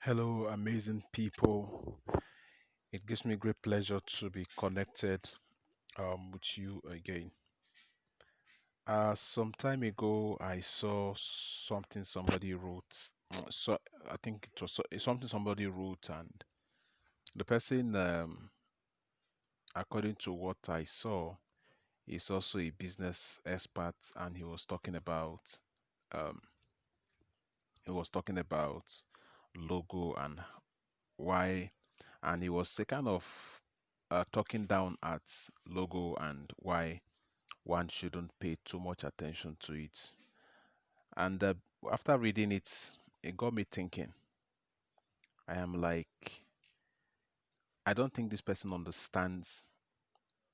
Hello, amazing people. It gives me great pleasure to be connected with you again. Some time ago, I saw something somebody wrote. So I think it was something somebody wrote, and the person, according to what I saw, is also a business expert, and um, he was talking about logo and why, and he was kind of talking down at logo and why one shouldn't pay too much attention to it. And after reading it, it got me thinking. I am like, I don't think this person understands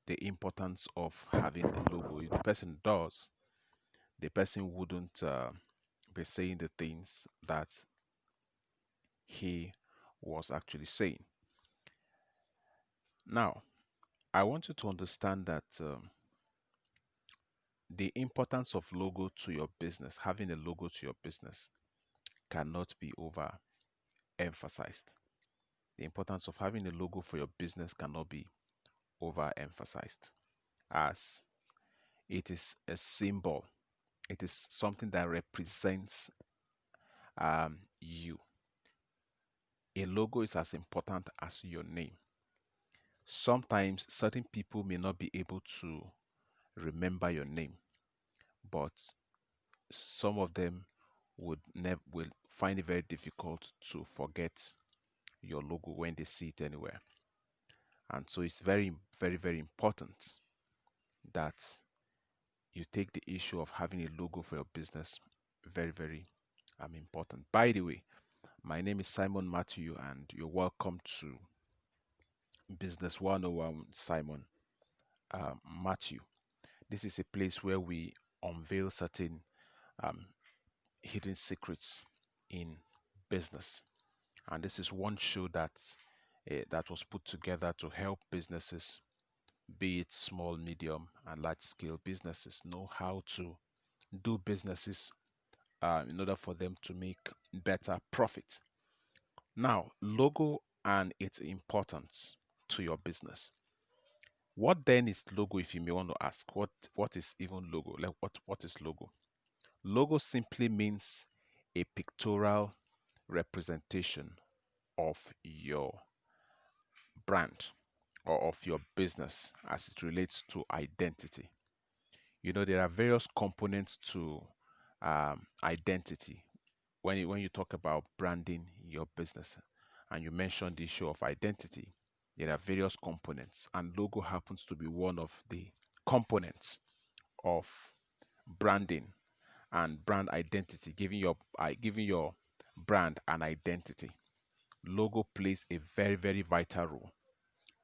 the importance of having a logo. If the person does, the person wouldn't be saying the things that he was actually saying. Now, I want you to understand that the importance of logo to your business, having a logo to your business, cannot be overemphasized. The importance of having a logo for your business cannot be overemphasized, as it is a symbol. It is something that represents you. A logo is as important as your name. Sometimes certain people may not be able to remember your name, but some of them will find it very difficult to forget your logo when they see it anywhere. And so it's very, very, very important that you take the issue of having a logo for your business very, very important. By the way, my name is Simon Matthew, and you're welcome to Business 101 Simon Matthew. This is a place where we unveil certain um, hidden secrets in business. And this is one show that was put together to help businesses, be it small, medium, and large scale businesses, know how to do businesses in order for them to make better profit. Now, logo and its importance to your business. What then is logo, if you may want to ask? What is even logo? Like what is logo? Logo simply means a pictorial representation of your brand or of your business as it relates to identity. You know, there are various components to identity. When you talk about branding your business and you mentioned the issue of identity, there are various components, and logo happens to be one of the components of branding and brand identity, giving your brand an identity. Logo plays a very, very vital role,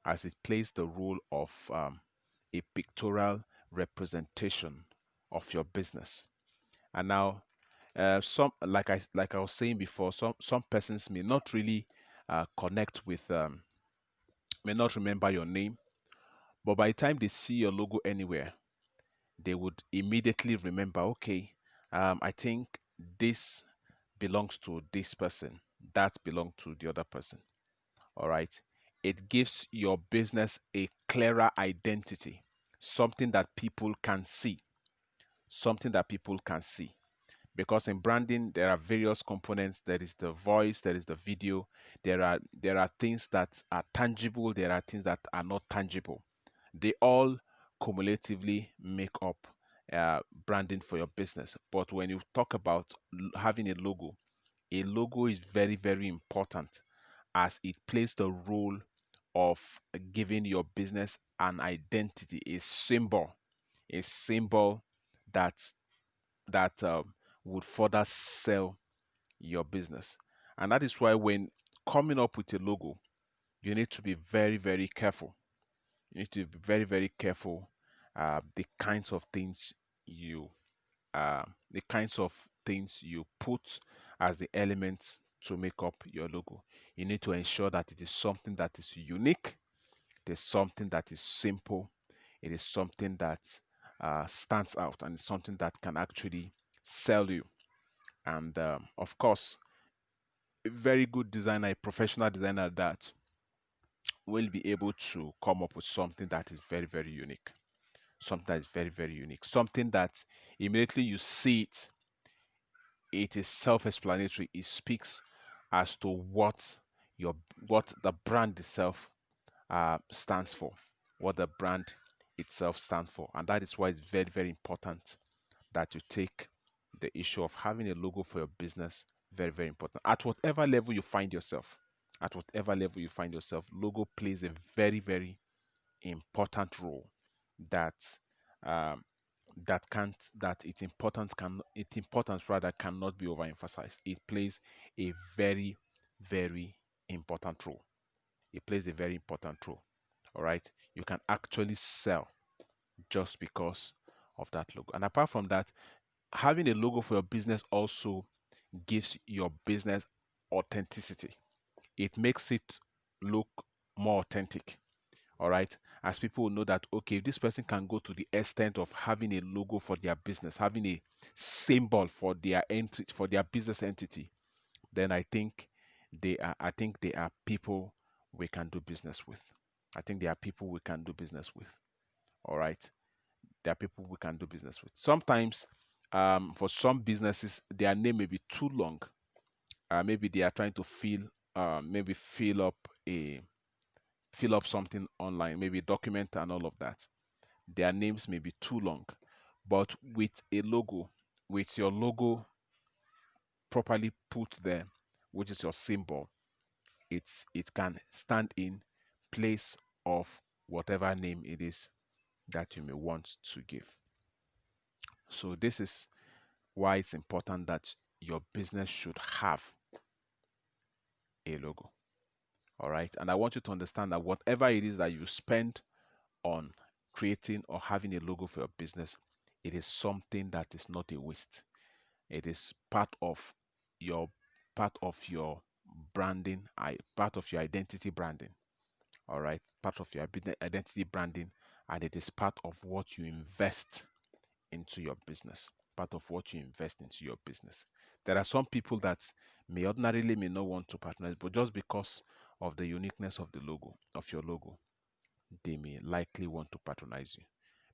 as it plays the role of a pictorial representation of your business. And now, some like I was saying before, some persons may not really connect with, may not remember your name, but by the time they see your logo anywhere, they would immediately remember. Okay, I think this belongs to this person, that belongs to the other person. All right. It gives your business a clearer identity, something that people can see, something that people can see. Because in branding, there are various components. There is the voice, there is the video, there are things that are tangible, there are things that are not tangible. They all cumulatively make up branding for your business. But when you talk about having a logo is very, very important, as it plays the role of giving your business an identity, a symbol that would further sell your business. And that is why when coming up with a logo, you need to be very, very careful. You need to be very, very careful the kinds of things you put as the elements to make up your logo. You need to ensure that it is something that is unique, it is something that is simple, it is something that stands out, and it's something that can actually sell you. And of course, a very good designer, a professional designer that will be able to come up with something that is very, very unique. Something that is very, very unique. Something that immediately you see it, it is self-explanatory. It speaks as to your what the brand itself stands for, what the brand itself stands for, and that is why it's very, very important that you take the issue of having a logo for your business very, very important. At whatever level you find yourself, logo plays a very, very important role that um, that its importance rather cannot be overemphasized. It plays a very, very important role. It plays a very important role. All right, you can actually sell just because of that logo. And apart from that, having a logo for your business also gives your business authenticity. It makes it look more authentic. All right, as people will know that, okay, this person can go to the extent of having a logo for their business, having a symbol for their entity, for their business entity, then I think they are people we can do business with. I think they are people we can do business with. All right, there are people we can do business with. Sometimes, for some businesses, their name may be too long. Maybe they are trying to maybe fill up something online, maybe document and all of that. Their names may be too long, but with your logo properly put there, which is your symbol, it can stand in place of whatever name it is that you may want to give. So this is why it's important that your business should have a logo. All right. And I want you to understand that whatever it is that you spend on creating or having a logo for your business, it is something that is not a waste. It is your part of your branding, part of your identity branding. All right. Part of your identity branding, and it is part of what you invest into your business. Part of what you invest into your business. There are some people that may not want to patronize, but just because of the uniqueness of the logo, of your logo, they may likely want to patronize you.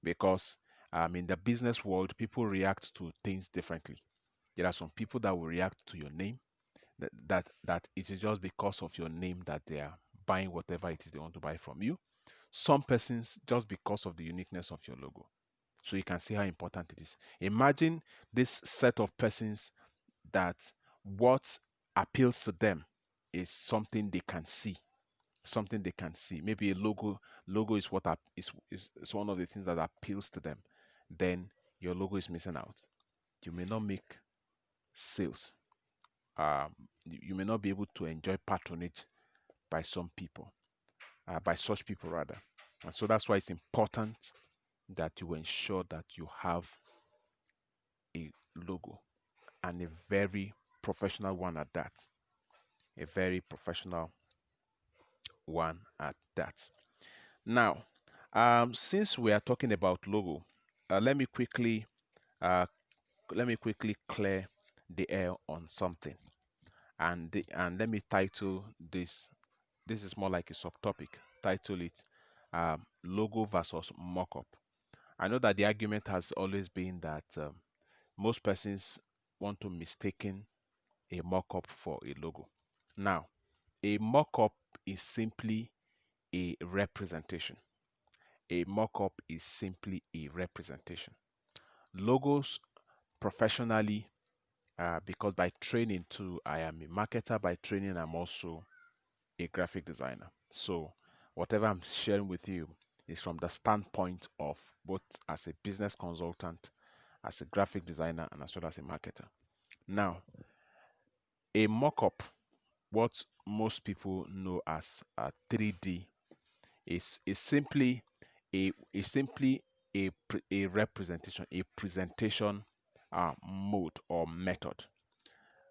Because in the business world, people react to things differently. There are some people that will react to your name, that it is just because of your name that they are buying whatever it is they want to buy from you. Some persons just because of the uniqueness of your logo. So you can see how important it is. Imagine this set of persons that what appeals to them is something they can see. Something they can see. Maybe a logo is what is one of the things that appeals to them. Then your logo is missing out. You may not make sales. You may not be able to enjoy patronage by some people, by such people rather. And so that's why it's important that you ensure that you have a logo, and a very professional one at that. A very professional one at that. Now, since we are talking about logo, uh, let me quickly uh, let me quickly clear the air on something, and let me title this. This is more like a subtopic. Title it "Logo versus Mockup." I know that the argument has always been that most persons want to mistaken a mock-up for a logo. Now, a mock-up is simply a representation. A mock-up is simply a representation. Logos professionally, because by training too, I am a marketer. By training, I'm also a graphic designer. So whatever I'm sharing with you is from the standpoint of both as a business consultant, as a graphic designer, and as well as a marketer. Now, a mock-up, what most people know as 3D, is simply a representation, a presentation mode or method.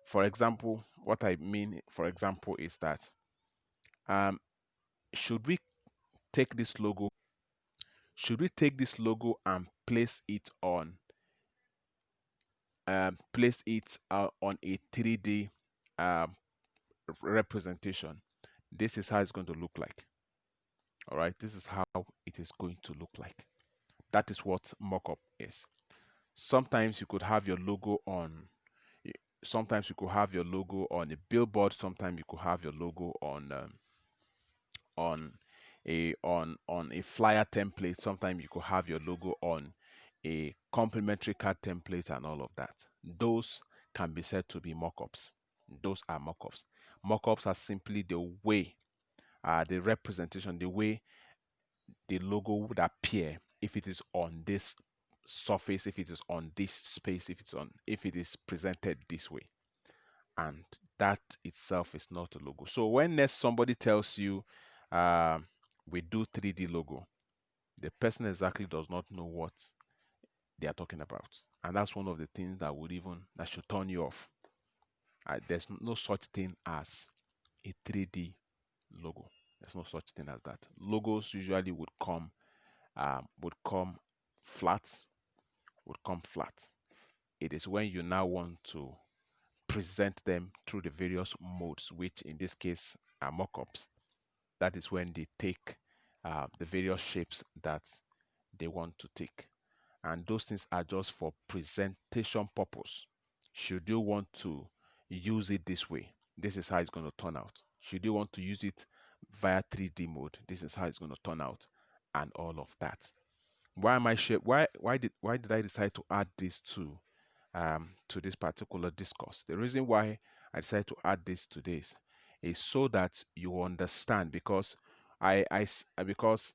For example, what I mean, for example, is that um, should we take this logo, and place it on a 3D representation, this is how it's going to look like. All right, this is how it is going to look like. That is what mockup is. Sometimes you could have your logo on sometimes you could have your logo on a billboard, sometimes you could have your logo on on a flyer template, sometimes you could have your logo on a complimentary card template and all of that. Those can be said to be mockups. Those are mockups. Mockups are simply the way the representation, the way the logo would appear if it is on this surface, if it is on this space, if it is presented this way. And that itself is not a logo. So when next somebody tells you we do 3D logo, the person exactly does not know what they are talking about. And that's one of the things that should turn you off. There's no such thing as a 3D logo. There's no such thing as that. Logos usually would come flat, would come flat. It is when you now want to present them through the various modes, which in this case are mockups. That is when they take the various shapes that they want to take. And those things are just for presentation purpose. Should you want to use it this way, this is how it's going to turn out. Should you want to use it via 3D mode, this is how it's going to turn out, and all of that. Why am I share? Why did I decide to add this to this particular discourse? The reason why I decided to add this to this is so that you understand, because because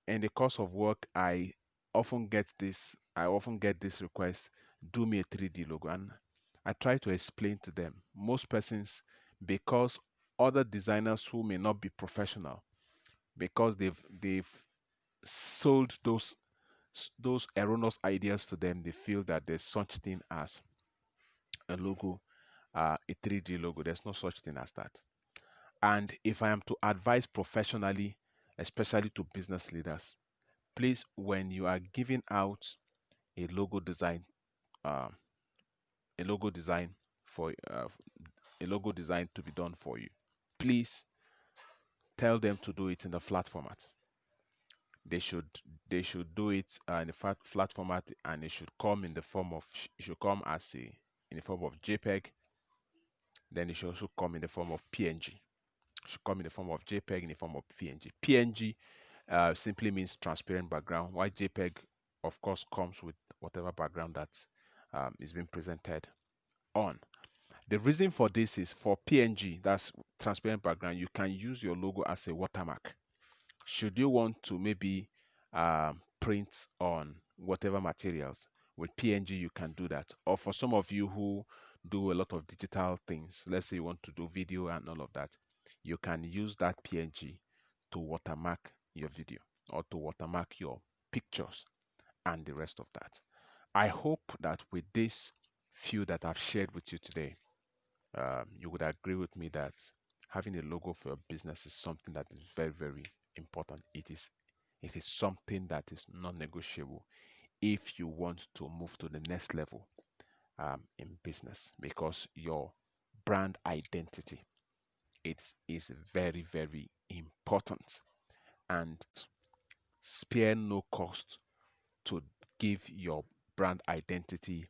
in the course of work I often get this request, do me a 3D logo, and I try to explain to them. Most persons, because other designers who may not be professional, because they've sold those erroneous ideas to them, they feel that there's such thing as a logo, a 3D logo. There's no such thing as that. And if I am to advise professionally, especially to business leaders, please, when you are giving out a logo design, uh, a logo design for a logo design to be done for you, please tell them to do it in the flat format. They should do it in a flat format, and it should come in the form of it should come as a in the form of JPEG. Then it should also come in the form of PNG. It should come in the form of JPEG, in the form of PNG. PNG simply means transparent background, while JPEG, of course, comes with whatever background that is being presented on. The reason for this is for PNG, that's transparent background, you can use your logo as a watermark. Should you want to maybe print on whatever materials with PNG, you can do that. Or for some of you who do a lot of digital things, let's say you want to do video and all of that, you can use that PNG to watermark your video or to watermark your pictures and the rest of that. I hope that with this few that I've shared with you today, you would agree with me that having a logo for your business is something that is very, very important. It is something that is non-negotiable if you want to move to the next level in business, because your brand identity, it is very, very important, and spare no cost to give your brand identity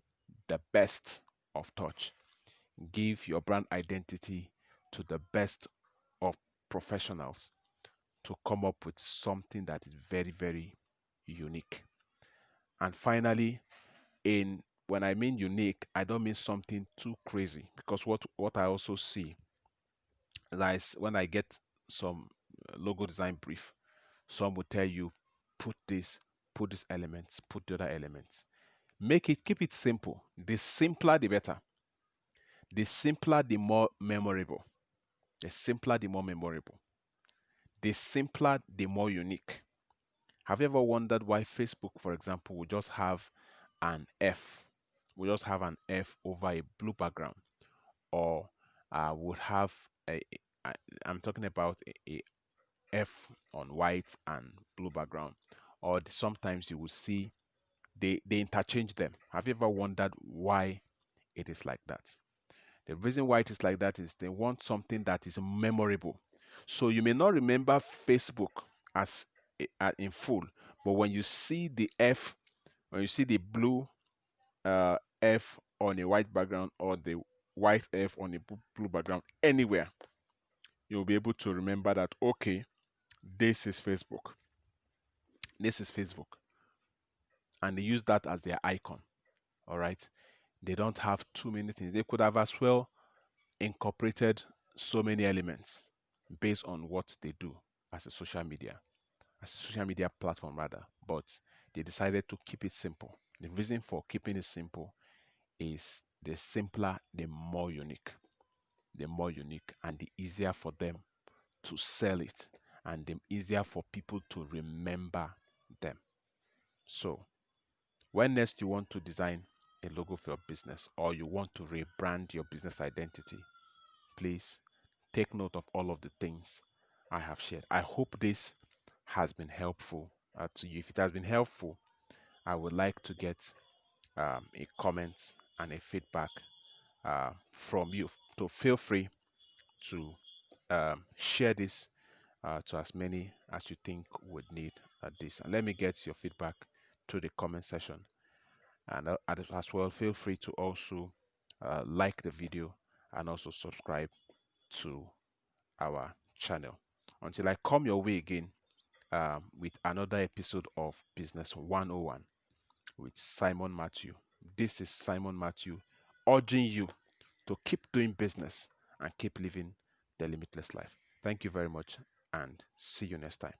the best of touch. Give your brand identity to the best of professionals to come up with something that is very, very unique. And finally, in when I mean unique, I don't mean something too crazy, because what I also see is when I get some logo design brief, some will tell you put this, put these elements, put the other elements. Keep it simple. The simpler the better. The simpler the more memorable. The simpler the more memorable. The simpler the more unique. Have you ever wondered why Facebook, for example, will just have an F? Will just have an F over a blue background, or would have a I'm talking about a F on white and blue background, or sometimes you will see they interchange them. Have you ever wondered why it is like that? The reason why it is like that is they want something that is memorable. So you may not remember Facebook as in full, but when you see the F, when you see the blue F on a white background or the white F on a blue background anywhere, you'll be able to remember that, okay, this is Facebook. This is Facebook. And they use that as their icon. All right. They don't have too many things. They could have as well incorporated so many elements based on what they do as a social media platform rather. But they decided to keep it simple. The reason for keeping it simple is the simpler, the more unique. The more unique and the easier for them to sell it and the easier for people to remember them. So when next you want to design a logo for your business or you want to rebrand your business identity, please take note of all of the things I have shared. I hope this has been helpful to you. If it has been helpful, I would like to get a comment and a feedback from you. So feel free to share this to as many as you think would need this. And let me get your feedback through the comment section. And as well, feel free to also like the video and also subscribe to our channel. Until I come your way again with another episode of Business 101 with Simon Matthew. This is Simon Matthew urging you to keep doing business and keep living the limitless life. Thank you very much and see you next time.